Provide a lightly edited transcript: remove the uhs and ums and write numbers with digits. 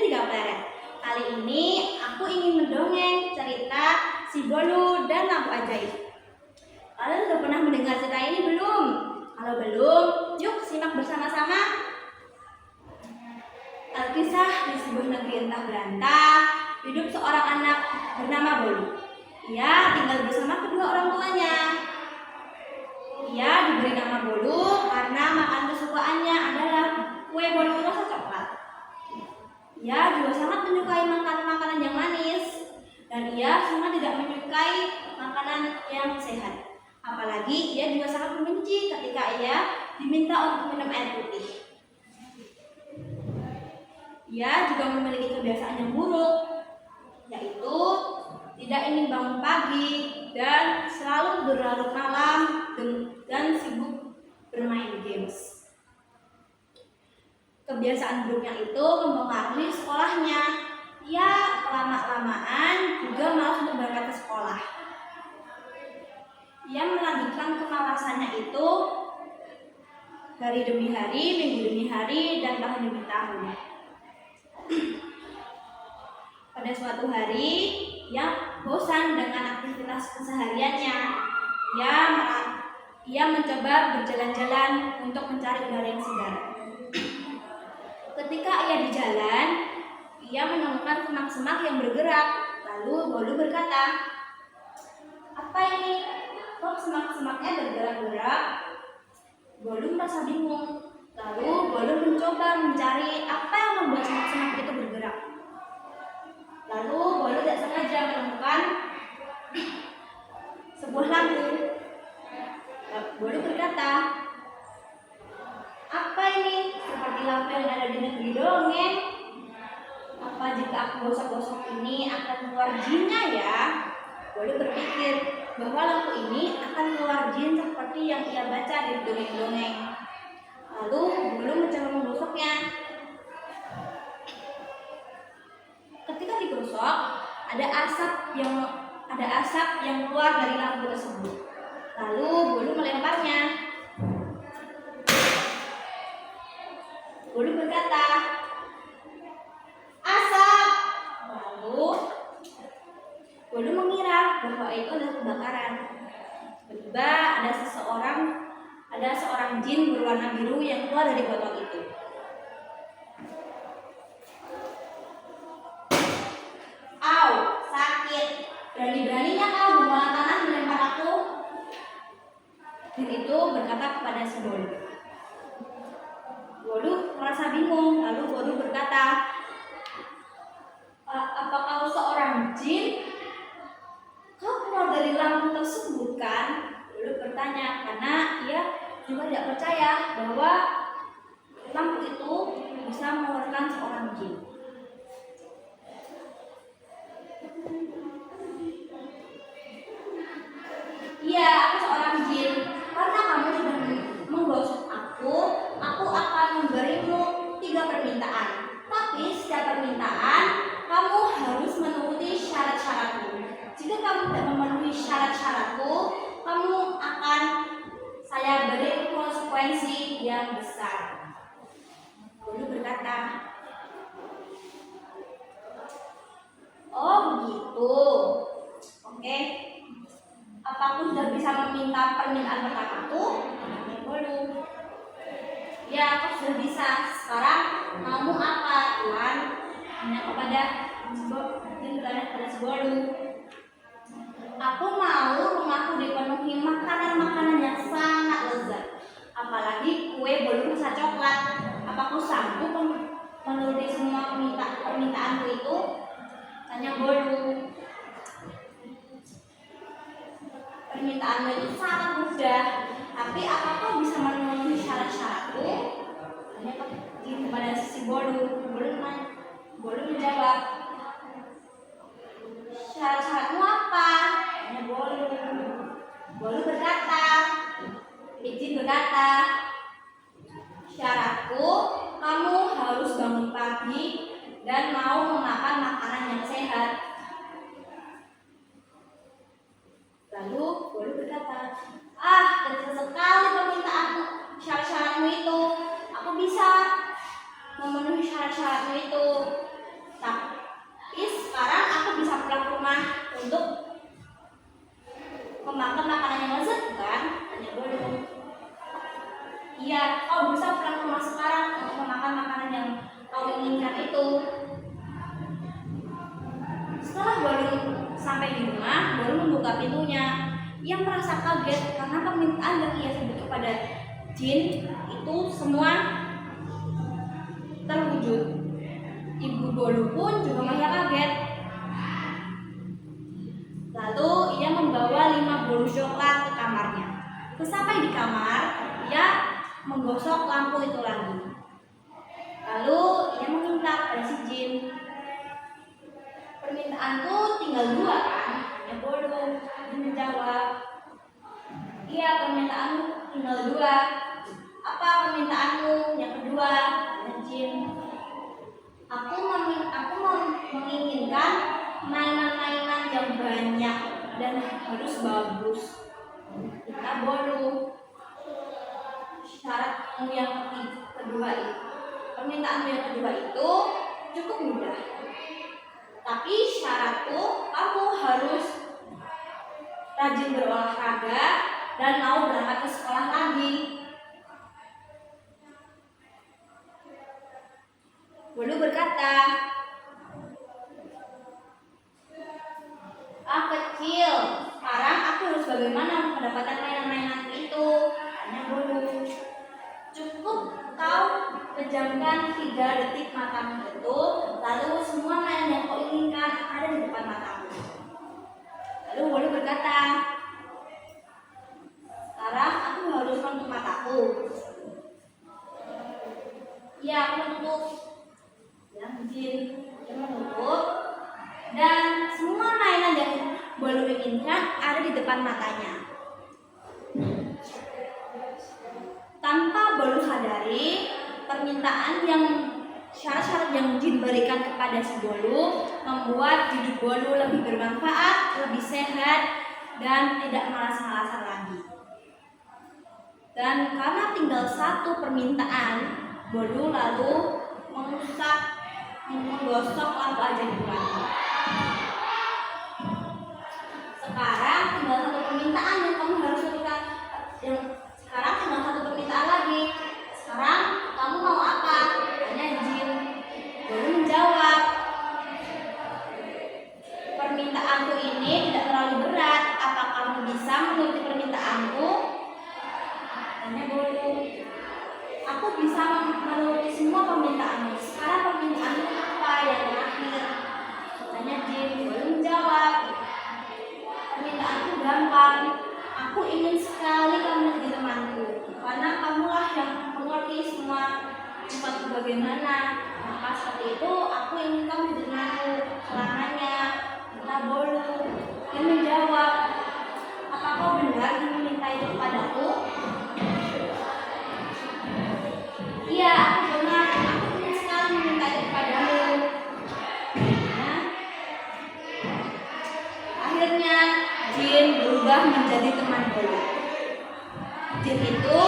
Tiga Pleret. Kali ini aku ingin mendongeng cerita Si Bolu dan Lampu Ajaib. Kalian sudah pernah mendengar cerita ini belum? Kalau belum, yuk simak bersama-sama. Alkisah di sebuah negeri entah berantah, hidup seorang anak bernama Bolu. Ia tinggal bersama kedua orang tuanya. Ia diberi nama Bolu karena makan kesukaannya adalah kue bolu rasa coklat. Ia juga sangat menyukai makanan-makanan yang manis, dan ia sangat tidak menyukai makanan yang sehat. Apalagi ia juga sangat membenci ketika ia diminta untuk minum air putih. Ia juga memiliki kebiasaan yang buruk, yaitu tidak ingin bangun pagi dan selalu berlarut malam dan sibuk bermain games. Kebiasaan buruknya itu mempengaruhi sekolahnya. Ia lama-lamaan juga malas untuk berangkat ke sekolah. Ia melanjutkan kemalasannya itu hari demi hari, minggu demi hari, dan tahun demi tahun. Pada suatu hari, ia bosan dengan aktivitas kesehariannya. Ia mencoba berjalan-jalan untuk mencari udara yang segar. Ketika ia di jalan, ia menemukan semak-semak yang bergerak. Lalu Bolu berkata, "Apa ini? Kok semak-semaknya bergerak-gerak?" Bolu merasa bingung. Lalu Bolu mencoba mencari apa yang membuat semak-semak itu bergerak. Lalu Bolu tidak sengaja menemukan sebuah lampu. Bolu berkata, "Apa ini? Seperti lampu yang ada di negeri dongeng. Apa jika aku gosok-gosok ini akan keluar jinnya ya?" Bolu berpikir bahwa lampu ini akan keluar jin seperti yang ia baca di dongeng-dongeng. Lalu Bolu mencoba menggosoknya. Ketika digosok, ada asap yang keluar dari lampu tersebut. Lalu Bolu melemparnya. Bolu berkata, "Asap!" Lalu Bolu mengira bahwa itu adalah kebakaran. Tiba-tiba ada seorang jin berwarna biru yang keluar dari botol itu. "Au, sakit! Berani-beraninya kau membawa tanah melempar aku?" Jin itu berkata kepada si Bolu. Bolu merasa bingung, lalu Bolu berkata, "Apa kau seorang jin? Kau keluar dari lampu tersebut kan?" Bolu bertanya karena ia juga tidak percaya bahwa lampu itu bisa mengeluarkan seorang jin. "Iya, aku seorang jin. Karena kamu sudah menggosok aku akan memberimu 3 permintaan. Tapi setiap permintaan kamu harus menuruti syarat-syaratku. Jika kamu tidak memenuhi syarat-syaratku, kamu akan saya beri konsekuensi yang besar." Bolu berkata, "Oh begitu. Oke. Apa aku sudah bisa meminta permintaan pertamaku?" Tanya Bolu. "Ya, aku sudah bisa. Sekarang maumu apa, Tuan?" Tanya kepada si Bolu. "Aku mau rumahku dipenuhi makanan-makanan yang sangat lezat. Apalagi kue bolu rasa coklat. Apa aku sanggup menuruti semua permintaanku itu?" Tanya Bolu. "Permintaanmu itu sangat mudah. Tapi apakah bisa memenuhi syarat-syaratku?" Tanya kepada si Bolu. Bolu menjawab, "Syarat-syaratmu apa?" Tanya Bolu. Bolu berkata, Jin berkata, "Syaratku, kamu harus bangun pagi dan mau memakan makanan yang sehat." Lalu Bolu berkata, "Kecil sekali permintaanmu, syarat-syaratmu itu. Aku bisa memenuhi syarat-syaratmu itu." kepada jin itu semua terwujud. Ibu Bolu pun juga masih kaget. Lalu ia membawa 5 bolu coklat ke kamarnya. Sesampai di kamar, ia menggosok lampu itu lagi. Lalu ia meminta pada si jin, permintaanku tinggal 2 kan? Ya Bolu. Jin menjawab, iya permintaanmu tinggal 2. Apa permintaanmu yang kedua? Tanya jin. Aku menginginkan mainan-mainan yang banyak dan harus bagus. Kata Bolu, syaratmu yang kedua itu, permintaanmu yang kedua itu cukup mudah. Tapi syaratku kamu harus rajin berolahraga dan mau berangkat ke sekolah lagi. Bolu berkata, kecil, sekarang aku harus bagaimana mendapatkan mainan-mainan itu? Tanya Bolu. Cukup kau pejamkan 3 detik matamu itu, lalu semua mainan yang kau inginkan ada di depan matamu. Lalu Bolu berkata, sekarang aku harus menutup mataku. Iya, aku menutup. Bilang jin, dia menutup. Dan semua mainan yang Bolu inginkan ada di depan matanya. Tanpa Bolu sadari, permintaan yang syarat-syarat yang jin berikan kepada si Bolu membuat hidup Bolu lebih bermanfaat, lebih sehat, dan tidak malas-malasan lagi. Dan karena tinggal 1 permintaan, Bolu lalu menggosok lampu ajaib itu lagi. Sekarang tinggal 1 permintaan yang kamu harus lakukan. Sekarang tinggal 1 permintaan lagi. Sekarang kamu mau apa? Tanya jin. Bolu menjawab, permintaanku ini tidak terlalu berat. Apa kamu bisa menuruti permintaanku? Tanya Bolu. Aku bisa menuruti semua permintaanmu. Sekarang permintaanmu apa yang terakhir? Tanya jin. Bolu menjawab, permintaanku gampang. Aku ingin sekali kamu menjadi temanku, karena kamulah yang mengerti semua sifatku bagaimana. Maka seperti itu aku ingin kamu menjadi temanku selamanya. Kata Bolu. Dia menjawab, apa kau benar meminta itu kepadaku? Iya, aku benar. Aku ingin sekali meminta itu kepadamu. Akhirnya jin berubah menjadi teman Bolu. Jin itu